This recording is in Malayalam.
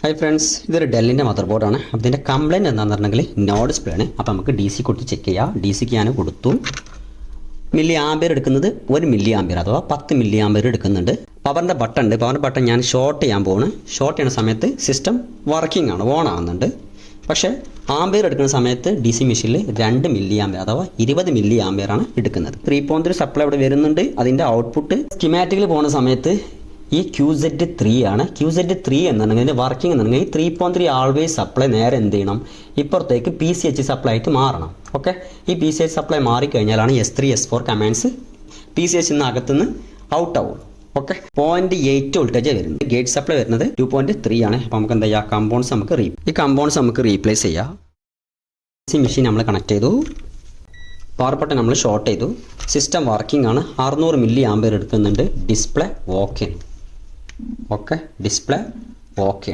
ഹായ് ഫ്രണ്ട്സ്, ഇതൊരു ഡെല്ലിൻ്റെ മദർ ബോർഡാണ്. അപ്പോൾ ഇതിൻ്റെ കംപ്ലയിൻറ്റ് എന്താണെന്ന് പറഞ്ഞെങ്കിൽ നോ ഡിസ്പ്ലേ ആണ്. അപ്പോൾ നമുക്ക് ഡി സി കൊടുത്ത് ചെക്ക് ചെയ്യാം. ഡി സിക്ക് ഞാൻ കൊടുത്തു. മില്ലി ആംബിയർ എടുക്കുന്നത് 1 മില്ലി ആംബിയർ അഥവാ 10 മില്ലി ആംബിയർ എടുക്കുന്നുണ്ട്. പവറിൻ്റെ ബട്ടൺ ഉണ്ട്. പവറിൻ്റെ ബട്ടൺ ഞാൻ ഷോർട്ട് ചെയ്യാൻ പോകുന്നു. ഷോർട്ട് ചെയ്യുന്ന സമയത്ത് സിസ്റ്റം വർക്കിംഗ് ആണ്, ഓൺ ആകുന്നുണ്ട്. പക്ഷേ ആംബിയർ എടുക്കുന്ന സമയത്ത് ഡി സി മെഷീനിൽ 2 മില്ലി ആംബിയർ അഥവാ 20 മില്ലി ആംബിയർ ആണ് എടുക്കുന്നത്. 3.3 സപ്ലൈ ഇവിടെ വരുന്നുണ്ട്. അതിൻ്റെ ഔട്ട്പുട്ട് സ്കിമാറ്റിക്കിൽ പോകുന്ന സമയത്ത് ഈ QZ3 ആണ്. QZ3 എന്നുണ്ടെങ്കിൽ ഇതിൻ്റെ വർക്കിംഗ് എന്നുണ്ടെങ്കിൽ 3.3 ആൾവേസ് സപ്ലൈ നേരെ എന്ത് ചെയ്യണം, ഇപ്പുറത്തേക്ക് PCH സപ്ലൈ ആയിട്ട് മാറണം. ഓക്കെ, ഈ PCH സപ്ലൈ മാറിക്കഴിഞ്ഞാലാണ് S3 S4 കമാൻഡ്സ് PCH അകത്തുനിന്ന് ഔട്ട് ആവും. ഓക്കെ, 0.8 വോൾട്ടേജ് വരുന്നത്. ഗേറ്റ് സപ്ലൈ വരുന്നത് 2.3 ആണ്. അപ്പോൾ നമുക്ക് എന്താ ചെയ്യുക, കമ്പോണൻസ് നമുക്ക് റീപ്ലേസ് ചെയ്യാം. DC മെഷീൻ നമ്മൾ കണക്ട് ചെയ്തു. പവർ ബട്ടൺ നമ്മൾ ഷോർട്ട് ചെയ്തു. സിസ്റ്റം വർക്കിംഗ് ആണ്. 600 മില്ലി ആംബിയർ എടുക്കുന്നുണ്ട്. Display okay. Display okay.